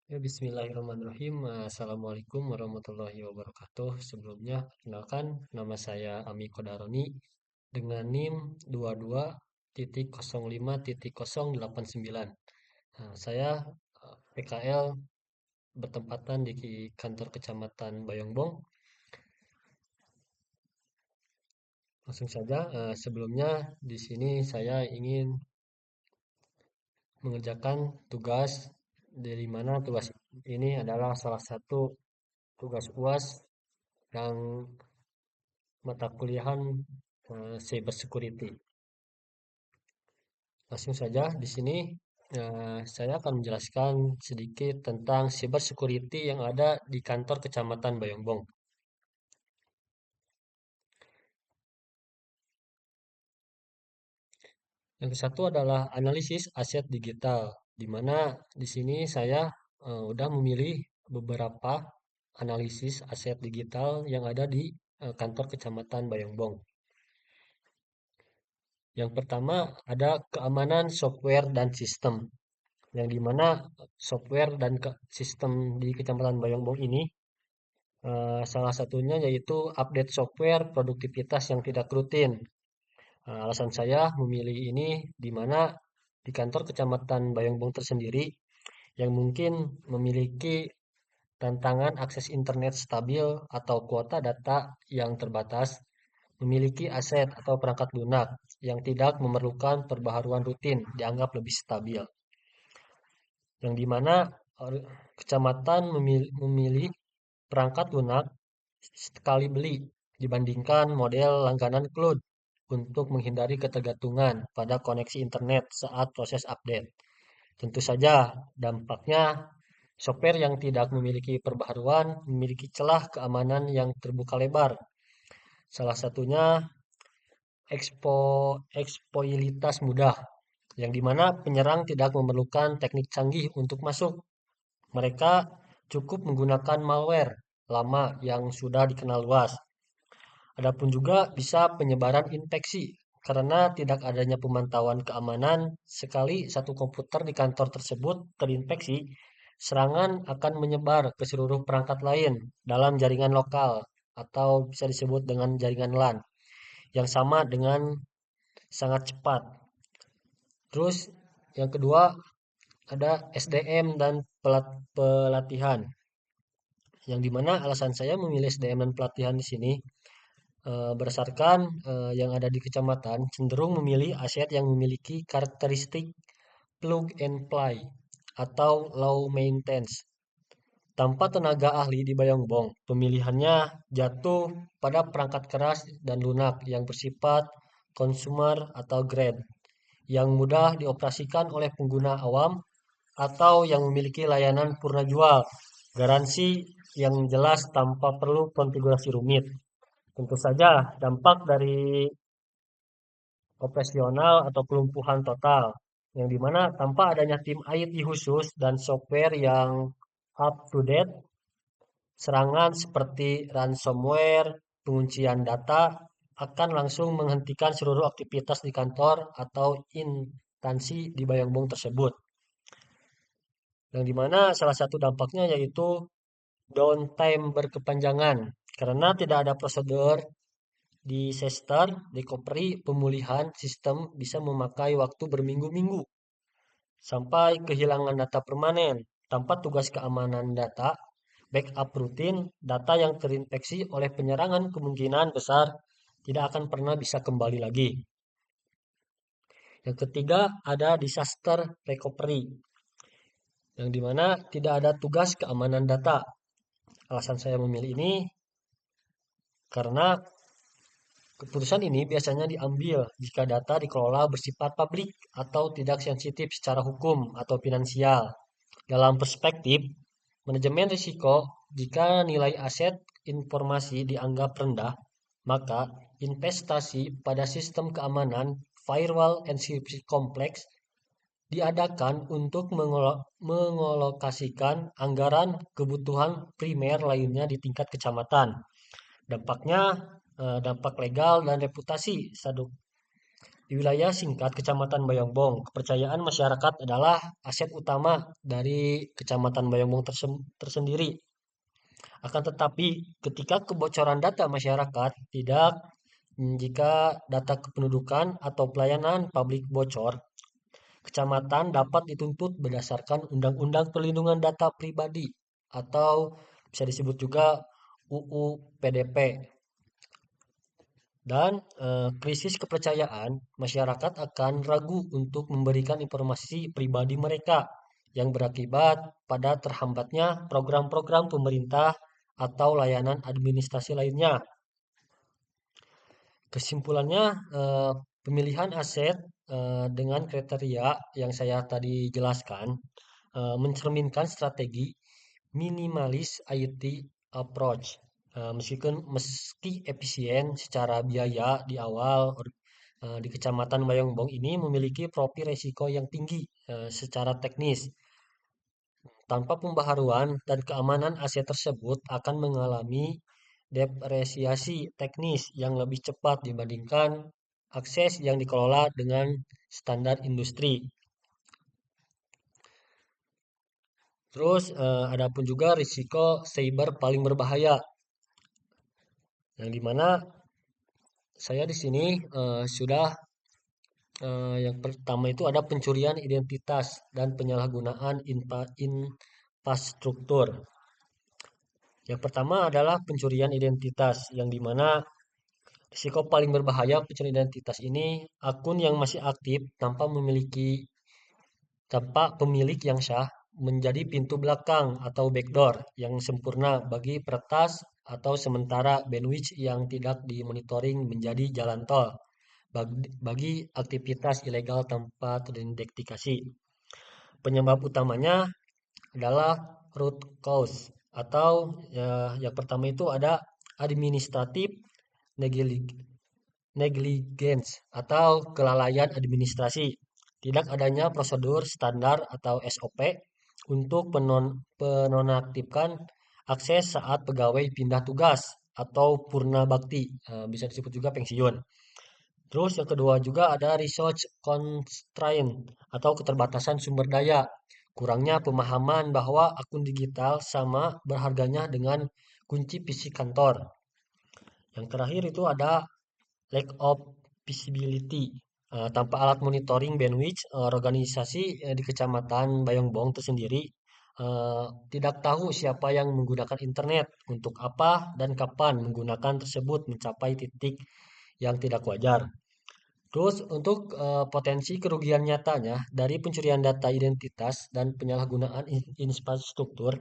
Ya, Bismillahirrahmanirrahim. Assalamualaikum warahmatullahi wabarakatuh. Sebelumnya, perkenalkan nama saya Ami Kodaroni dengan NIM 22.05.089. Saya PKL bertempatan di kantor Kecamatan Bayongbong. Langsung saja, sebelumnya di sini saya ingin mengerjakan tugas dari mana tugas ini adalah salah satu tugas UAS yang mata kuliahan cyber security. Langsung saja di sini saya akan menjelaskan sedikit tentang cyber security yang ada di kantor Kecamatan Bayongbong. Yang satu adalah analisis aset digital, di mana di sini saya udah memilih beberapa analisis aset digital yang ada di kantor Kecamatan Bayongbong. Yang pertama ada keamanan software dan sistem, yang dimana software dan sistem di Kecamatan Bayongbong ini salah satunya yaitu update software produktivitas yang tidak rutin. Alasan saya memilih ini di mana di kantor Kecamatan Bayongbong tersendiri yang mungkin memiliki tantangan akses internet stabil atau kuota data yang terbatas, memiliki aset atau perangkat lunak yang tidak memerlukan perbaharuan rutin dianggap lebih stabil. Yang dimana kecamatan memilih perangkat lunak sekali beli dibandingkan model langganan cloud untuk menghindari ketergantungan pada koneksi internet saat proses update. Tentu saja dampaknya software yang tidak memiliki perbaharuan memiliki celah keamanan yang terbuka lebar. Salah satunya eksploitasi mudah, yang dimana penyerang tidak memerlukan teknik canggih untuk masuk. Mereka cukup menggunakan malware lama yang sudah dikenal luas. Adapun juga bisa penyebaran infeksi karena tidak adanya pemantauan keamanan. Sekali satu komputer di kantor tersebut terinfeksi, serangan akan menyebar ke seluruh perangkat lain dalam jaringan lokal atau bisa disebut dengan jaringan LAN yang sama dengan sangat cepat. Terus yang kedua ada SDM dan pelatihan. Yang dimana alasan saya memilih SDM dan pelatihan di sini berdasarkan yang ada di kecamatan cenderung memilih aset yang memiliki karakteristik plug and play atau low maintenance. Tanpa tenaga ahli di Bayongbong, pemilihannya jatuh pada perangkat keras dan lunak yang bersifat consumer atau grade, yang mudah dioperasikan oleh pengguna awam atau yang memiliki layanan purna jual, garansi yang jelas tanpa perlu konfigurasi rumit. Tentu saja dampak dari operasional atau kelumpuhan total, yang dimana tanpa adanya tim IT khusus dan software yang up to date, serangan seperti ransomware, penguncian data akan langsung menghentikan seluruh aktivitas di kantor atau instansi di Bayongbong tersebut. Yang dimana salah satu dampaknya yaitu downtime berkepanjangan karena tidak ada prosedur disaster recovery pemulihan sistem bisa memakai waktu berminggu-minggu sampai kehilangan data permanen. Tanpa tugas keamanan data, backup rutin, data yang terinfeksi oleh penyerangan kemungkinan besar tidak akan pernah bisa kembali lagi. Yang ketiga ada disaster recovery, yang dimana tidak ada tugas keamanan data. Alasan saya memilih ini karena keputusan ini biasanya diambil jika data dikelola bersifat publik atau tidak sensitif secara hukum atau finansial. Dalam perspektif manajemen risiko, jika nilai aset informasi dianggap rendah, maka investasi pada sistem keamanan, firewall, enkripsi kompleks diadakan untuk mengolokasikan anggaran kebutuhan primer lainnya di tingkat kecamatan. Dampaknya dampak legal dan reputasi. Di wilayah singkat Kecamatan Bayongbong, kepercayaan masyarakat adalah aset utama dari Kecamatan Bayongbong tersendiri. Akan tetapi, ketika kebocoran data masyarakat tidak, jika data kependudukan atau pelayanan publik bocor, kecamatan dapat dituntut berdasarkan Undang-Undang Perlindungan Data Pribadi atau bisa disebut juga UU PDP. Dan krisis kepercayaan, masyarakat akan ragu untuk memberikan informasi pribadi mereka yang berakibat pada terhambatnya program-program pemerintah atau layanan administrasi lainnya. Kesimpulannya, pemilihan aset dengan kriteria yang saya tadi jelaskan mencerminkan strategi minimalis IT approach. Meski efisien secara biaya di awal, di Kecamatan Bayongbong ini memiliki profil resiko yang tinggi secara teknis. Tanpa pembaharuan dan keamanan aset tersebut akan mengalami depresiasi teknis yang lebih cepat dibandingkan akses yang dikelola dengan standar industri. Terus ada pun juga risiko cyber paling berbahaya, yang dimana saya di sini sudah yang pertama itu ada pencurian identitas dan penyalahgunaan infrastruktur. Yang pertama adalah pencurian identitas, yang dimana risiko paling berbahaya pencurian identitas ini akun yang masih aktif tanpa pemilik yang sah menjadi pintu belakang atau backdoor yang sempurna bagi peretas atau sementara bandwidth yang tidak dimonitoring menjadi jalan tol bagi aktivitas ilegal tanpa terindikasi. Penyebab utamanya adalah root cause atau yang pertama itu ada administratif negligence atau kelalaian administrasi. Tidak adanya prosedur standar atau SOP untuk penonaktifkan akses saat pegawai pindah tugas atau purna bakti, bisa disebut juga pensiun. Terus yang kedua juga ada resource constraint atau keterbatasan sumber daya. Kurangnya pemahaman bahwa akun digital sama berharganya dengan kunci fisik kantor. Yang terakhir itu ada lack of visibility. Tanpa alat monitoring bandwidth, organisasi di Kecamatan Bayongbong tersendiri tidak tahu siapa yang menggunakan internet, untuk apa dan kapan menggunakan tersebut mencapai titik yang tidak wajar. Terus untuk potensi kerugian nyatanya dari pencurian data identitas dan penyalahgunaan infrastruktur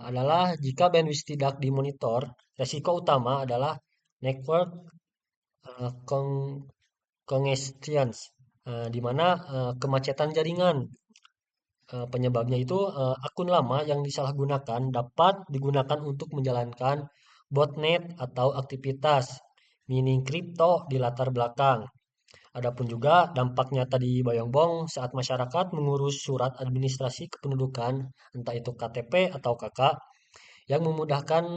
adalah jika bandwidth tidak dimonitor, resiko utama adalah network uh, con- congestion, di mana kemacetan jaringan. Penyebabnya itu akun lama yang disalahgunakan dapat digunakan untuk menjalankan botnet atau aktivitas mining kripto di latar belakang. Adapun juga dampak nyata di Bayongbong saat masyarakat mengurus surat administrasi kependudukan, entah itu KTP atau KK, yang memudahkan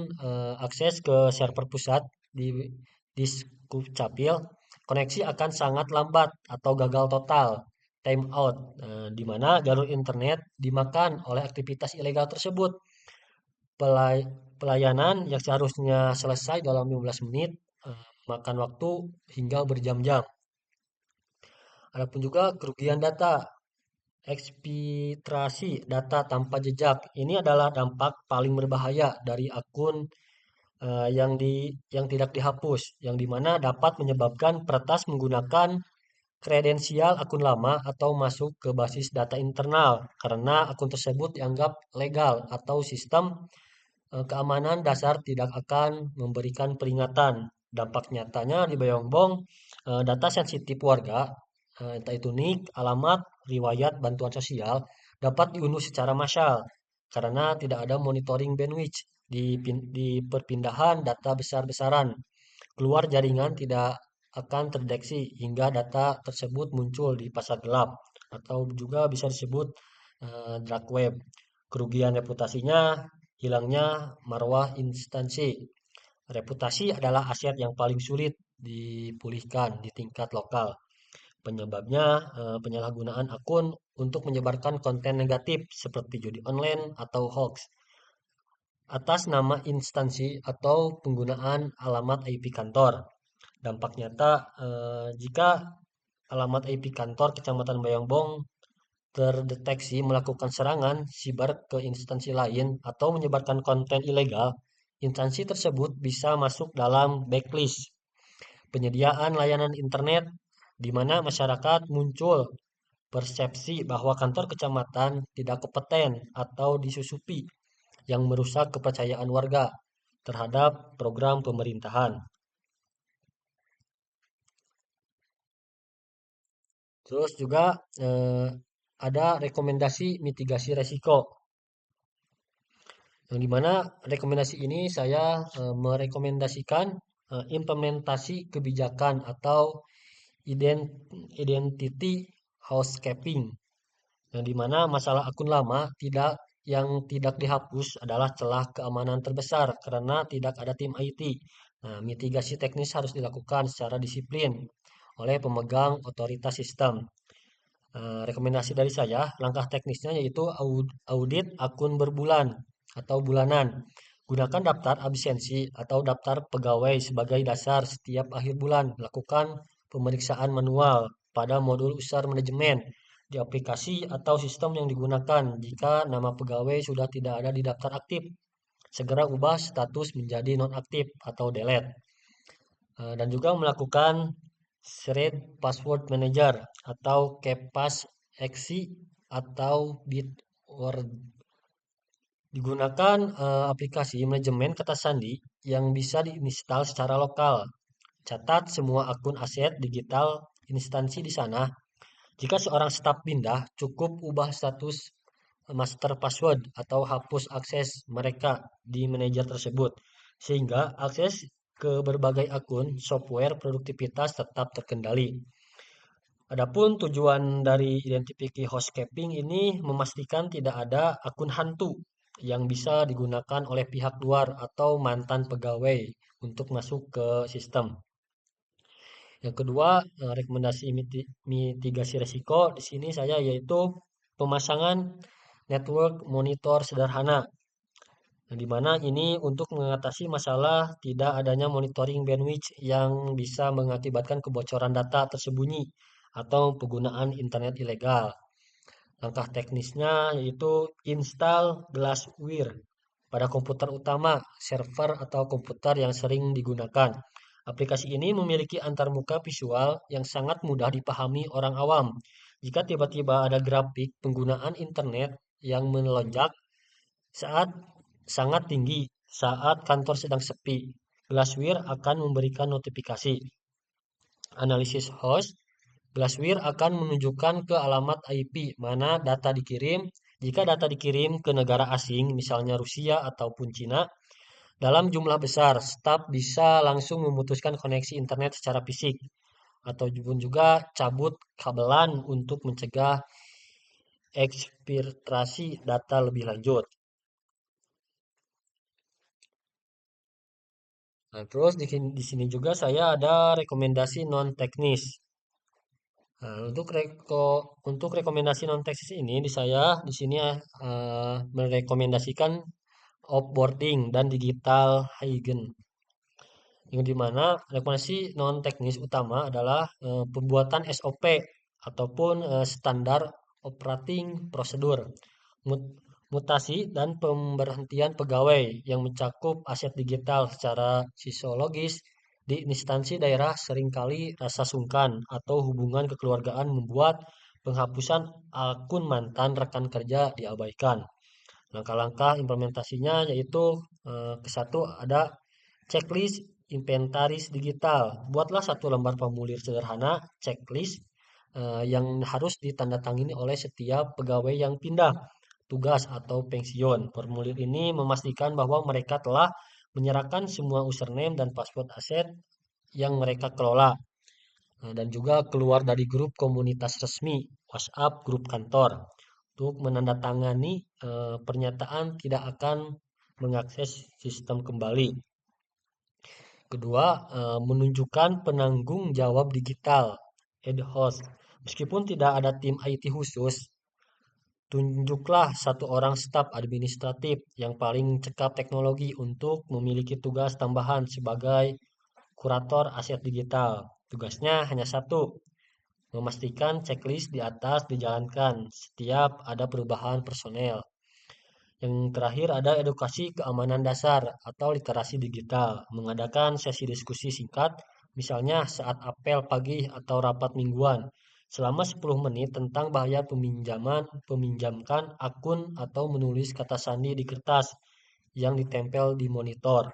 akses ke server pusat di Dukcapil, koneksi akan sangat lambat atau gagal total, time out, di mana jalur internet dimakan oleh aktivitas ilegal tersebut. Pelayanan yang seharusnya selesai dalam 15 menit makan waktu hingga berjam-jam. Adapun juga kerugian data, eksfiltrasi data tanpa jejak. Ini adalah dampak paling berbahaya dari akun yang tidak dihapus, yang dimana dapat menyebabkan peretas menggunakan kredensial akun lama atau masuk ke basis data internal karena akun tersebut dianggap legal atau sistem keamanan dasar tidak akan memberikan peringatan. Dampak nyatanya di Bayongbong, data sensitif warga, entah itu NIK, alamat, riwayat bantuan sosial, dapat diunduh secara massal karena tidak ada monitoring bandwidth di perpindahan data besar-besaran. Keluar jaringan tidak akan terdeteksi hingga data tersebut muncul di pasar gelap atau juga bisa disebut dark web. Kerugian reputasinya, hilangnya marwah instansi. Reputasi adalah aset yang paling sulit dipulihkan di tingkat lokal. Penyebabnya penyalahgunaan akun untuk menyebarkan konten negatif seperti judi online atau hoax atas nama instansi atau penggunaan alamat IP kantor. Dampak nyata, jika alamat IP kantor Kecamatan Bayongbong terdeteksi melakukan serangan siber ke instansi lain atau menyebarkan konten ilegal, instansi tersebut bisa masuk dalam blacklist penyediaan layanan internet, di mana masyarakat muncul persepsi bahwa kantor kecamatan tidak kompeten atau disusupi yang merusak kepercayaan warga terhadap program pemerintahan. Terus juga ada rekomendasi mitigasi resiko, yang dimana rekomendasi ini saya merekomendasikan implementasi kebijakan atau identity housekeeping, yang dimana masalah akun lama yang tidak dihapus adalah celah keamanan terbesar karena tidak ada tim IT. Nah, mitigasi teknis harus dilakukan secara disiplin oleh pemegang otoritas sistem. Rekomendasi dari saya, langkah teknisnya yaitu audit akun berbulan atau bulanan. Gunakan daftar absensi atau daftar pegawai sebagai dasar setiap akhir bulan. Lakukan pemeriksaan manual pada modul user manajemen di aplikasi atau sistem yang digunakan. Jika nama pegawai sudah tidak ada di daftar aktif, segera ubah status menjadi nonaktif atau delete. Dan juga melakukan Shred Password Manager atau KeePass Exe atau Bitword. Digunakan aplikasi manajemen kata sandi yang bisa diinstal secara lokal. Catat semua akun aset digital instansi di sana. Jika seorang staf pindah, cukup ubah status master password atau hapus akses mereka di manajer tersebut, sehingga akses ke berbagai akun software produktivitas tetap terkendali. Adapun tujuan dari identifikasi housekeeping ini memastikan tidak ada akun hantu yang bisa digunakan oleh pihak luar atau mantan pegawai untuk masuk ke sistem. Yang kedua, rekomendasi mitigasi risiko di sini saya yaitu pemasangan network monitor sederhana, yang dimana ini untuk mengatasi masalah tidak adanya monitoring bandwidth yang bisa mengakibatkan kebocoran data tersembunyi atau penggunaan internet ilegal. Langkah teknisnya yaitu install Glasswire pada komputer utama, server atau komputer yang sering digunakan. Aplikasi ini memiliki antarmuka visual yang sangat mudah dipahami orang awam. Jika tiba-tiba ada grafik penggunaan internet yang melonjak saat sangat tinggi saat kantor sedang sepi, Glasswire akan memberikan notifikasi. Analisis host, Glasswire akan menunjukkan ke alamat IP mana data dikirim. Jika data dikirim ke negara asing, misalnya Rusia ataupun Cina, dalam jumlah besar, staf bisa langsung memutuskan koneksi internet secara fisik ataupun juga cabut kabelan untuk mencegah eksfiltrasi data lebih lanjut. Nah, terus di sini juga saya ada rekomendasi non teknis. Nah, untuk rekomendasi non teknis ini di sini merekomendasikan offboarding dan digital hygiene. Yang dimana rekomendasi non teknis utama adalah pembuatan SOP ataupun standar operating prosedur, mutasi dan pemberhentian pegawai yang mencakup aset digital secara sisiologis di instansi daerah seringkali rasa sungkan atau hubungan kekeluargaan membuat penghapusan akun mantan rekan kerja diabaikan. Langkah-langkah implementasinya yaitu ke satu ada checklist inventaris digital. Buatlah satu lembar formulir sederhana checklist yang harus ditandatangani oleh setiap pegawai yang pindah tugas atau pensiun. Formulir ini memastikan bahwa mereka telah menyerahkan semua username dan password aset yang mereka kelola. Dan juga keluar dari grup komunitas resmi WhatsApp grup kantor untuk menandatangani pernyataan tidak akan mengakses sistem kembali. Kedua, menunjukkan penanggung jawab digital. ad hoc. Meskipun tidak ada tim IT khusus, tunjuklah satu orang staf administratif yang paling cekap teknologi untuk memiliki tugas tambahan sebagai kurator aset digital. Tugasnya hanya satu, memastikan checklist di atas dijalankan setiap ada perubahan personel. Yang terakhir ada edukasi keamanan dasar atau literasi digital, mengadakan sesi diskusi singkat, misalnya saat apel pagi atau rapat mingguan, selama 10 menit tentang bahaya peminjamkan akun atau menulis kata sandi di kertas yang ditempel di monitor.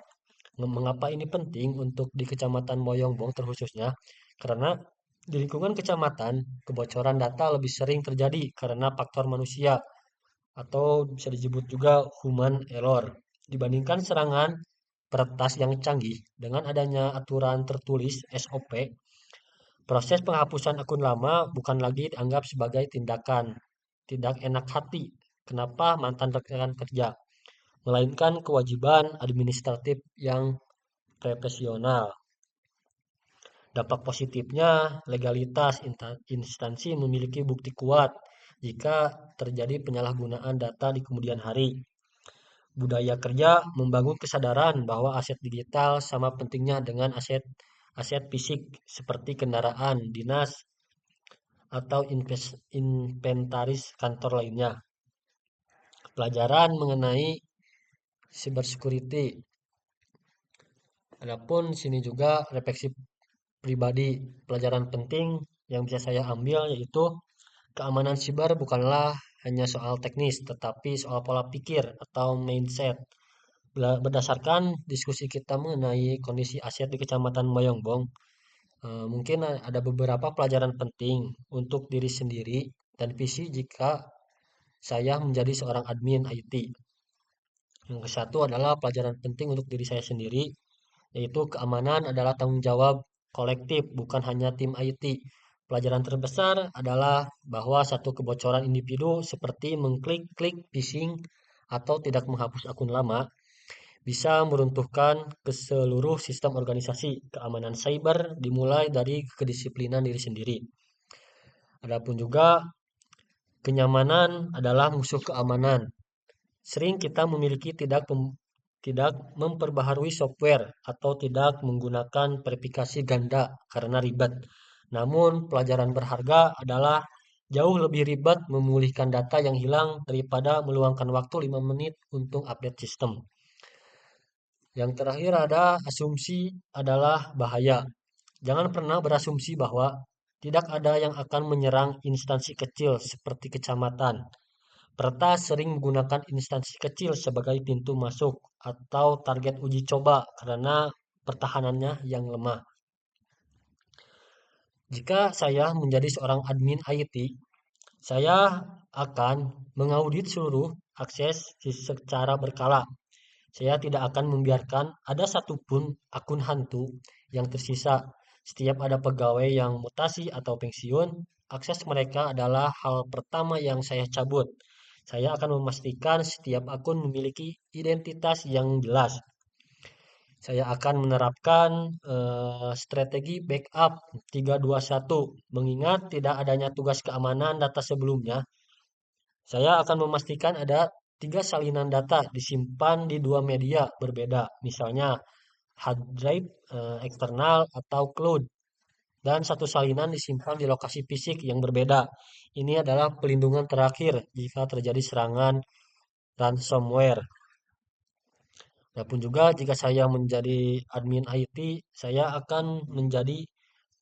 Mengapa ini penting untuk di Kecamatan Moyongbong terkhususnya? Karena di lingkungan kecamatan, kebocoran data lebih sering terjadi karena faktor manusia atau bisa disebut juga human error. Dibandingkan serangan peretas yang canggih, dengan adanya aturan tertulis SOP, proses penghapusan akun lama bukan lagi dianggap sebagai tindakan tidak enak hati. Kenapa mantan rekan kerja? Melainkan kewajiban administratif yang profesional. Dampak positifnya, legalitas instansi memiliki bukti kuat jika terjadi penyalahgunaan data di kemudian hari. Budaya kerja membangun kesadaran bahwa aset digital sama pentingnya dengan aset aset fisik seperti kendaraan dinas atau inventaris kantor lainnya. Pelajaran mengenai cybersecurity. Adapun sini juga refleksi pribadi, pelajaran penting yang bisa saya ambil yaitu keamanan siber bukanlah hanya soal teknis, tetapi soal pola pikir atau mindset. Berdasarkan diskusi kita mengenai kondisi aset di Kecamatan Moyongbong, mungkin ada beberapa pelajaran penting untuk diri sendiri dan visi jika saya menjadi seorang admin IT. Yang ke satu adalah pelajaran penting untuk diri saya sendiri, yaitu keamanan adalah tanggung jawab kolektif, bukan hanya tim IT. Pelajaran terbesar adalah bahwa satu kebocoran individu seperti mengklik-klik phishing atau tidak menghapus akun lama bisa meruntuhkan ke seluruh sistem organisasi. Keamanan cyber dimulai dari kedisiplinan diri sendiri. Adapun juga kenyamanan adalah musuh keamanan. Sering kita memiliki tidak memperbaharui software atau tidak menggunakan verifikasi ganda karena ribet. Namun, pelajaran berharga adalah jauh lebih ribet memulihkan data yang hilang daripada meluangkan waktu 5 menit untuk update sistem. Yang terakhir ada asumsi adalah bahaya. Jangan pernah berasumsi bahwa tidak ada yang akan menyerang instansi kecil seperti kecamatan. Peretas sering menggunakan instansi kecil sebagai pintu masuk atau target uji coba karena pertahanannya yang lemah. Jika saya menjadi seorang admin IT, saya akan mengaudit seluruh akses secara berkala. Saya tidak akan membiarkan ada satupun akun hantu yang tersisa. Setiap ada pegawai yang mutasi atau pensiun, akses mereka adalah hal pertama yang saya cabut. Saya akan memastikan setiap akun memiliki identitas yang jelas. Saya akan menerapkan strategi backup 321. Mengingat tidak adanya tugas keamanan data sebelumnya, saya akan memastikan ada 3 salinan data disimpan di 2 media berbeda, misalnya hard drive eksternal atau cloud, dan 1 salinan disimpan di lokasi fisik yang berbeda. Ini adalah pelindungan terakhir jika terjadi serangan ransomware. Adapun juga jika saya menjadi admin IT, saya akan menjadi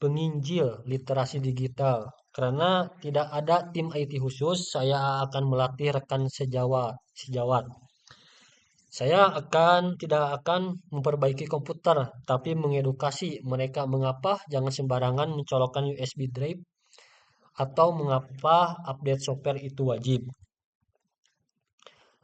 penginjil literasi digital. Karena tidak ada tim IT khusus, saya akan melatih rekan sejawat. Saya tidak akan memperbaiki komputer, tapi mengedukasi mereka mengapa jangan sembarangan mencolokkan USB drive atau mengapa update software itu wajib.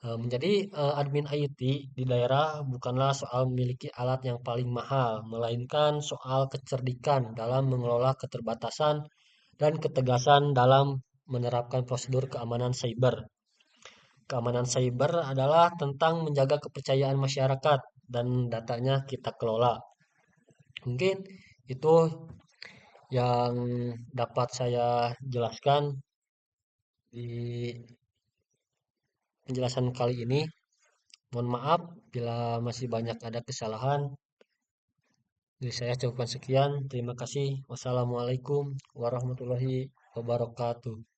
Menjadi admin IT di daerah bukanlah soal memiliki alat yang paling mahal, melainkan soal kecerdikan dalam mengelola keterbatasan dan ketegasan dalam menerapkan prosedur keamanan cyber. Keamanan cyber adalah tentang menjaga kepercayaan masyarakat dan datanya kita kelola. Mungkin itu yang dapat saya jelaskan di penjelasan kali ini. Mohon maaf bila masih banyak ada kesalahan. Jadi saya cukupkan sekian. Terima kasih. Wassalamualaikum warahmatullahi wabarakatuh.